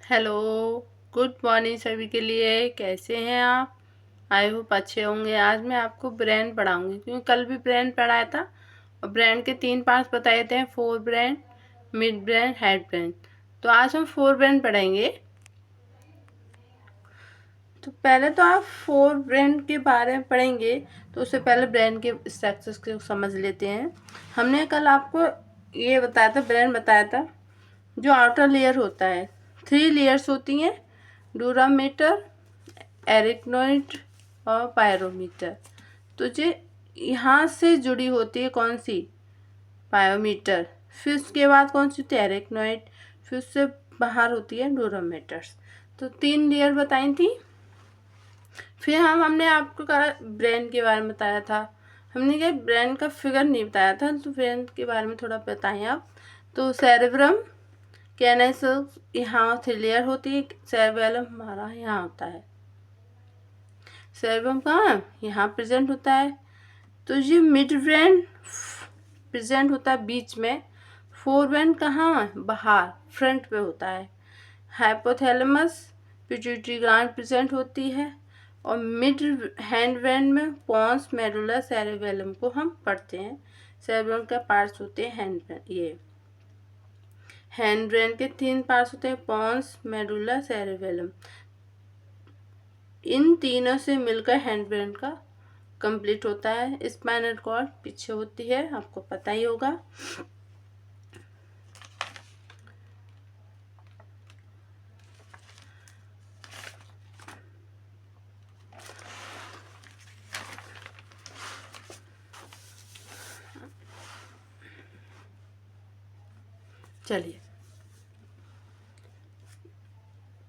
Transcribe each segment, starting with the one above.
Hello, good morning सभी के लिए। कैसे हैं आप? आई होप अच्छे होंगे। आज मैं आपको ब्रेन पढ़ाऊंगी क्योंकि कल भी ब्रेन पढ़ाया था और ब्रेन के 3 पार्ट्स बताए थे, fore brain, mid brain, head brain. तो आज हम फोर ब्रेन पढ़ेंगे। तो पहले तो आप फोर ब्रेन के बारे में पढ़ेंगे, तो उससे पहले ब्रेन के स्ट्रक्चर्स को समझ लेते हैं। हमने कल आपको ये बताया था, ब्रेन बताया था, जो आउटर लेयर होता है, 3 लेयर्स होती हैं, डूरामीटर, एरिकनोइड और पायरोमीटर। तो जो यहाँ से जुड़ी होती है कौन सी? पायोमीटर। फिर उसके बाद कौन सी होती है? एरिकनोइड। फिर उससे बाहर होती है डूरामीटर्स। तो 3 लेयर बताई थी। फिर हमने आपको कहा ब्रेन के बारे में बताया था। हमने क्या ब्रेन का फिगर नहीं बताया था, तो ब्रेन के बारे में थोड़ा बताएं आप। तो सेरेब्रम, कैनस यहाँ 3 लेयर होती है। सेरेबेलम हमारा यहाँ होता है। सेरेब्रम कहाँ? यहाँ प्रेजेंट होता है। तो ये मिड ब्रेन प्रेजेंट होता है बीच में। फोर ब्रेन कहाँ? बाहर फ्रंट पे होता है। हाइपोथैलेमस, पिट्यूटरी ग्लैंड प्रेजेंट होती है। और मिड हैंड ब्रेन में पॉन्स, मेडुला, सेरेबेलम को हम पढ़ते हैं। सेरेब्रम के पार्ट्स होते हैं हैंड ब्रेन। ये हैंड ब्रेन के 3 पार्ट्स होते हैं, पॉन्स, मेडुला, सेरेबेलम। इन तीनों से मिलकर हैंड ब्रेन का कंप्लीट होता है। स्पाइनल कॉर्ड पीछे होती है, आपको पता ही होगा। चलिए,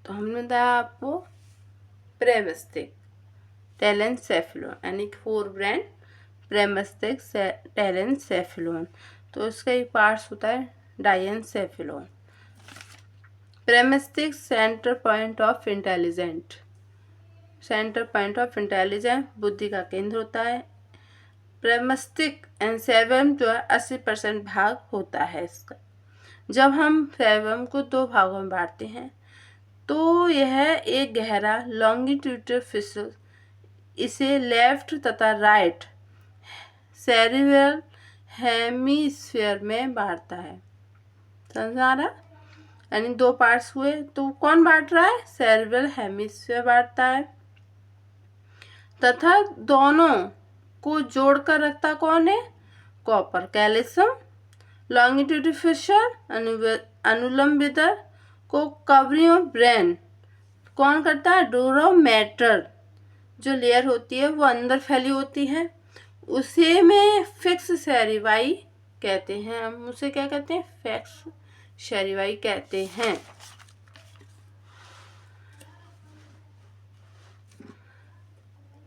तो हमने बताया आपको प्रेमस्तिष्क, टेलेनसेफेलोन, यानी कि फोर ब्रेन प्रेमस्तिष्क, टेलेनसेफेलोन। तो इसका एक पार्ट्स होता है डायनसेफेलोन। प्रेमस्तिष्क centre point of intelligent, centre point of intelligence, बुद्धि का केंद्र होता है। प्रेमस्तिष्क एंड सेरेब्रम जो है 80% भाग होता है इसका। जब हम सेरेब्रम को 2 भागों में बांटते हैं तो यह एक गहरा लॉन्गिट्यूडल फिशर इसे लेफ्ट तथा राइट सेरिब्रल हेमीस्फीयर में बांटता है। समझ आ रहा? यानी 2 पार्ट्स हुए, तो कौन बांट रहा है? सेरिब्रल हेमीस्फीयर बांटता है। तथा दोनों को जोड़कर रखता कौन है? Copper calcium. लॉन्गिट्यूडल फिशर अनुलंबितर को कवरिंग ऑफ ब्रेन कौन करता है? डूरोमेटर। जो लेयर होती है वो अंदर फैली होती है, उसे में फिक्स सेरिवाई कहते हैं। हम उसे क्या कहते हैं? फिक्स सेरिवाई कहते हैं।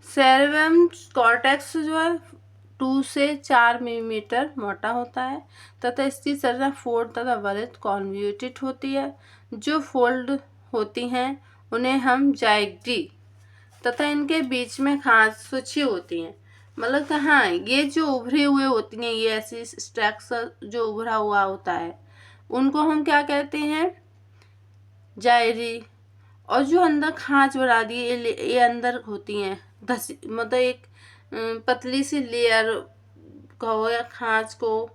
सेरेब्रम कॉर्टेक्स जो है 2 से 4 मिलीमीटर मोटा होता है तथा इसकी सतह फोल्ड तथा वलित कॉन्व्यूटेड होती है। जो फोल्ड होती हैं उन्हें हम जाइग्टी तथा इनके बीच में खास सूची होती हैं। मतलब कहाँ ये जो उभरी हुए होती हैं, ये ऐसी स्ट्रक्चर जो उभरा हुआ होता है, उनको हम क्या कहते हैं? जायरी। और जो अंदर खांच बढ़ा दी ये अंदर होती हैं धसी, मतलब एक पतली सी लेयर कहो या खांच को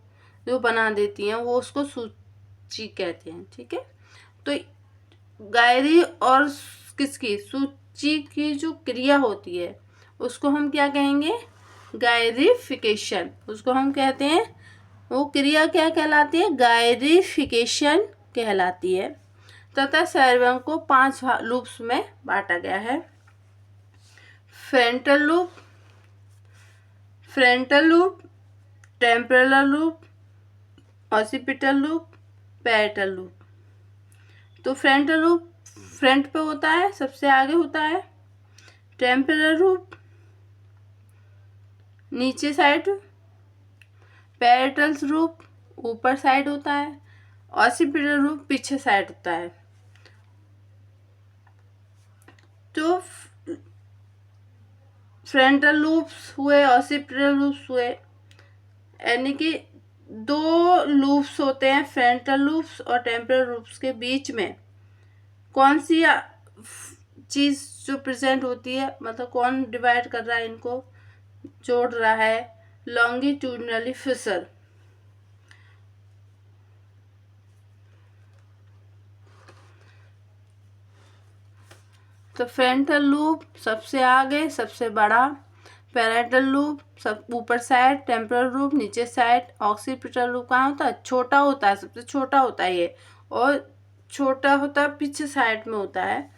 जो बना देती हैं, वो उसको सूची कहते हैं। ठीक है, तो गायरी और किसकी सूची की जो क्रिया होती है उसको हम क्या कहेंगे? गायरिफिकेशन। उसको हम कहते हैं, वो क्रिया क्या कहलाती है? गायरिफिकेशन कहलाती है। तथा सेरेब्रम को 5 लूप्स में बांटा गया है। Frontal loop, temporal loop, occipital loop, parietal loop. तो फ्रंटल लूप फ्रंट पे होता है, सबसे आगे होता है। टेम्पोरल लूप नीचे साइड, पैरेटल लूप ऊपर साइड होता है, ऑसिपिटल लूप पीछे साइड होता है। तो फ्रंटल लूप्स हुए, ऑसिपिटल लूप्स हुए, यानी कि 2 लूप्स होते हैं फ्रंटल लूप्स और टेम्पोरल लूप्स के बीच में कौन सी चीज़ जो प्रेजेंट होती है, मतलब कौन डिवाइड कर रहा है, इनको जोड़ रहा है, लॉन्गिट्यूडनली फिशर। तो फ्रंटल लूप सबसे आगे, सबसे बड़ा, पैरेटल लूप सब ऊपर साइड, टेम्पोरल लूप नीचे साइड, ऑक्सीपिटल लूप कहाँ होता है, छोटा होता है, सबसे छोटा होता है ये, और छोटा होता है पीछे साइड में होता है।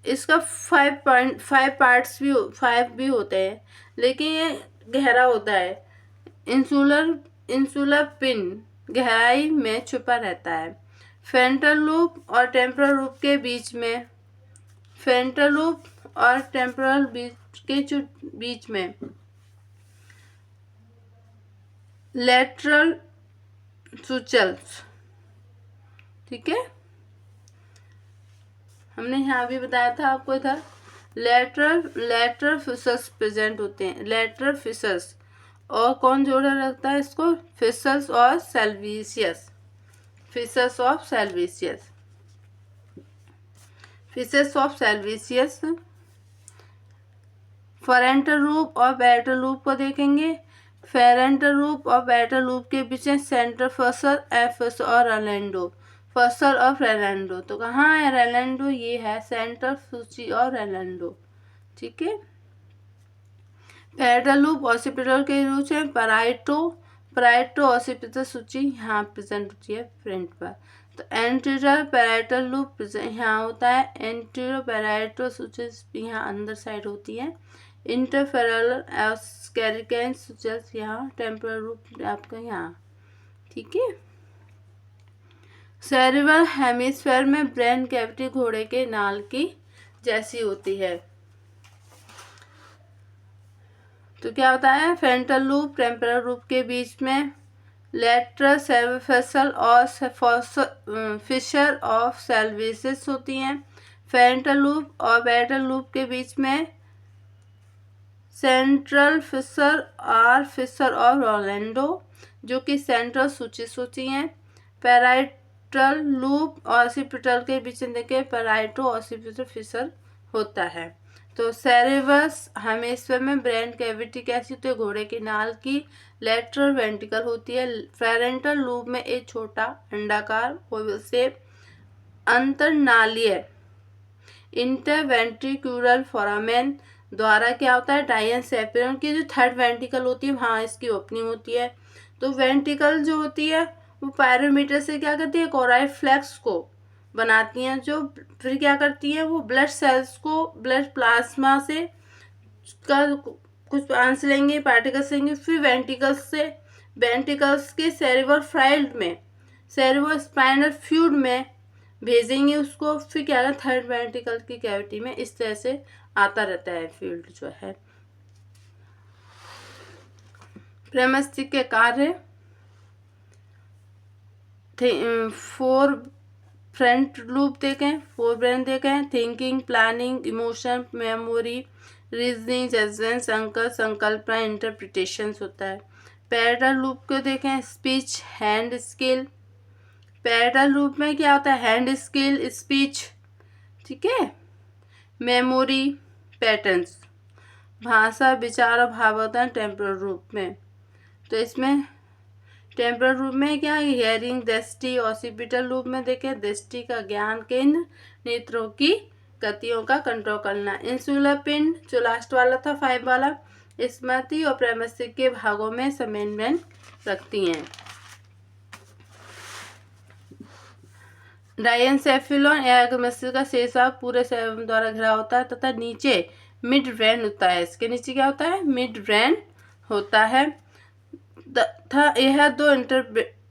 इसका 5 पार्ट्स भी 5 भी होते हैं, लेकिन ये गहरा होता है। इंसुलर पिन गहराई में छुपा रहता है। फ्रंटल लूप और टेम्पोरल लूप के बीच में, फ्रंटल लूप और टेम्पोरल बीच में लेटरल सूचल्स, ठीक है, हमने यहाँ भी बताया था आपको इधर लेटरल फिशर्स प्रेजेंट होते हैं, लेटरल फिशर्स। और कौन जोड़ा रखता है इसको, फिशर्स और Sylvius, fissures of Sylvius, fissures of Sylvius. Frontal lobe और पैरेटल लूप को देखेंगे। फ्रंटल लूप और पैरेटल लूप के बीच में सेंटर फसल, एफस और रेलेंडो, फसल और रेलेंडो। तो कहाँ है रेलेंडो, ये है सेंटर सूची और रेलेंडो, ठीक है। पैरेटल लूप ऑसिपिटल के रूप में पराइटो ऑसिपिटल सूची यहाँ प्रेजेंट होती है फ्रंट पर। तो एंटीरियर पैरेटल लूप यहाँ होता है, एंटीरियर पैरेटो सूची यहाँ अंदर साइड होती है। इंटरफेरल स्कैरिकेन सूचक यहाँ, टेम्पोरल लूप आपका यहाँ, ठीक है। सेरिब्रल हेमिस्फेयर में ब्रेन कैविटी घोड़े के नाल की जैसी होती है। तो क्या होता है, फ्रंटल लूप टेम्पोरल लूप के बीच में लेटरल सेल्विफेसल और फिशर ऑफ सेल्विसेस होती हैं। फ्रंटल लूप और पैरेटल लूप के बीच में सेंट्रल फिशर ऑफ रोलेंडो, जो कि सेंट्रल सूची हैं। पैराइटल लूप और ऑसिपिटल के बीच में देखिए पैराइटो ऑसिपिटल फिशर होता है। तो सेरेबस हेमिस्फीयर में ब्रेन कैविटी कैसी होती है, घोड़े की नाल की, लेटरल वेंट्रिकल होती है। फ्रंटल लूप में एक छोटा अंडाकार ओवल शेप अंतरनालीय इंटरवेंट्रिकुलर फोरामेन द्वारा क्या होता है, डायनसेफेरन की जो थर्ड वेंट्रिकल होती है वहाँ इसकी ओपनिंग होती है। तो वेंट्रिकल जो होती है वो पायरोमीटर से क्या करती है, कोराइड फ्लैक्स को बनाती हैं, जो फिर क्या करती हैं, वो ब्लड सेल्स को ब्लड प्लाज्मा से का कुछ अंश लेंगे, पार्टिकल्स लेंगे, फिर वेंट्रिकल्स के सेरिब्रोफ्लूइड में, सेरिब्रोस्पाइनल फ्लूइड में भेजेंगे उसको, फिर क्या है थर्ड वेंट्रिकल की कैविटी में इस तरह से आता रहता है फील्ड जो है। प्रेमस्तिक के कार्य, 4 फ्रंट लूप देखें, 4 ब्रेन देखें, thinking, planning, emotion, memory, reasoning, judgement, संकल्पना, इंटरप्रिटेशन होता है। पैरेटल लूप को देखें, speech, hand skill. Parietal lobe में क्या होता है, हैंड स्किल, स्पीच, ठीक है। मेमोरी, पैटर्न्स, भाषा, विचार और भावात्मक टेम्पोरल लूप में। तो इसमें टेम्पोरल लूप में क्या है, हियरिंग, दृष्टि। ऑसिपिटल लूप में देखें, दृष्टि का ज्ञान केंद्र, नेत्रों की गतियों का कंट्रोल करना। इंसुलर पिंड जो लास्ट वाला था 5 वाला, स्मृति और प्रेमस्तिक के भागों में समन्वय रखती हैं। डायनसेफेलॉन या मस्तिष्क का शेष भाग पूरे सेरेब्रम द्वारा घिरा होता है तथा नीचे मिड ब्रेन होता है। इसके नीचे क्या होता है, मिड ब्रेन होता है तथा यह 2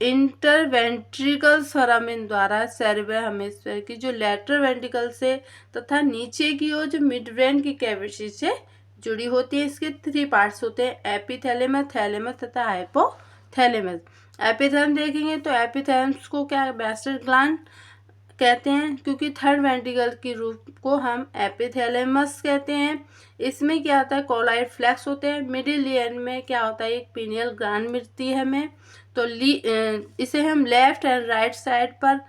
इंटरवेंट्रिकल फोरामेन द्वारा सेरेब्रल हेमिस्फीयर की जो लेटरल वेंट्रिकल से तथा नीचे की ओर जो मिड ब्रेन की कैविटी से जुड़ी होती है। इसके 3 पार्ट्स होते हैं, एपिथैलेमस, थैलेमस तथा हाइपोथैलेमस। एपिथैलेमस देखेंगे तो एपिथैलेमस को क्या बेस्टर ग्लैंड कहते हैं, क्योंकि थर्ड वेंट्रिकल की रूप को हम एपिथैलेमस कहते हैं। इसमें क्या होता है, कोलाइड फ्लैक्स होते हैं। मिडिल लेयर में क्या होता है, एक पीनियल ग्लैंड मिलती है हमें। तो इसे हम लेफ्ट एंड राइट साइड पर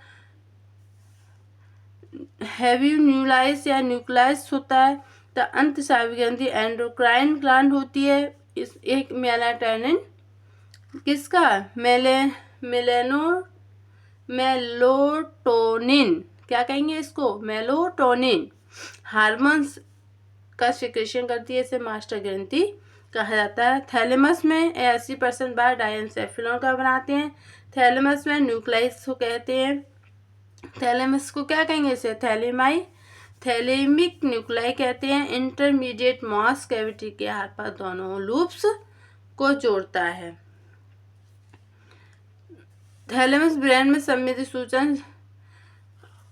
हैवी न्यूक्लाइस या न्यूक्लाइस होता है। तो अंतस्रावी ग्रंथि एंडोक्राइन ग्लैंड होती है। इस एक मेलाटोनिन किसका मेलोटोनिन क्या कहेंगे इसको, मेलोटोनिन हार्मोन्स का सिक्रेशन करती है, इसे मास्टर ग्रंथि कहा जाता है। थैलेमस में 80% बार डायनसेफिलॉन का बनाते हैं। थैलेमस में न्यूक्लियस को कहते हैं। थैलेमस को क्या कहेंगे, इसे थैलेमिक न्यूक्लाई कहते हैं। इंटरमीडिएट मॉस कैविटी के आर पार दोनों लूप्स को जोड़ता है। थैलेमस ब्रेन में संवेदी सूचन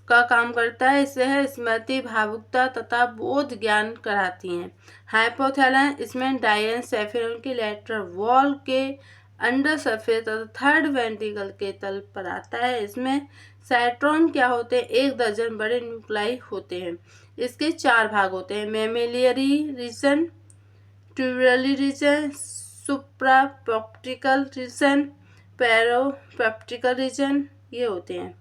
का काम करता है। इससे है स्मृति, भावुकता तथा बोध ज्ञान कराती हैं। हाइपोथैलेमस इसमें डायनसेफिलॉन की लेटरल वॉल के अंडर सरफेस तथा थर्ड वेंट्रिकल के तल पर आता है। इसमें साइट्रॉन क्या होते हैं, 1 दर्जन बड़े न्यूक्लाई होते हैं। इसके 4 भाग होते हैं, मेमेलियरी रीजन, ट्यूबुलरी रीजन, सुप्रापेप्टिकल रीजन, पेरोपेप्टिकल रीजन, ये होते हैं।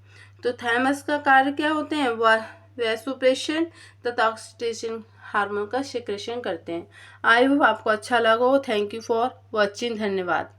तो थैलेमस का कार्य क्या होते हैं, वह वैसोप्रेशन तथा ऑक्सीटोसिन हार्मोन का सिक्रेशन करते हैं। आई होप आपको अच्छा लगा हो। Thank you for watching. धन्यवाद।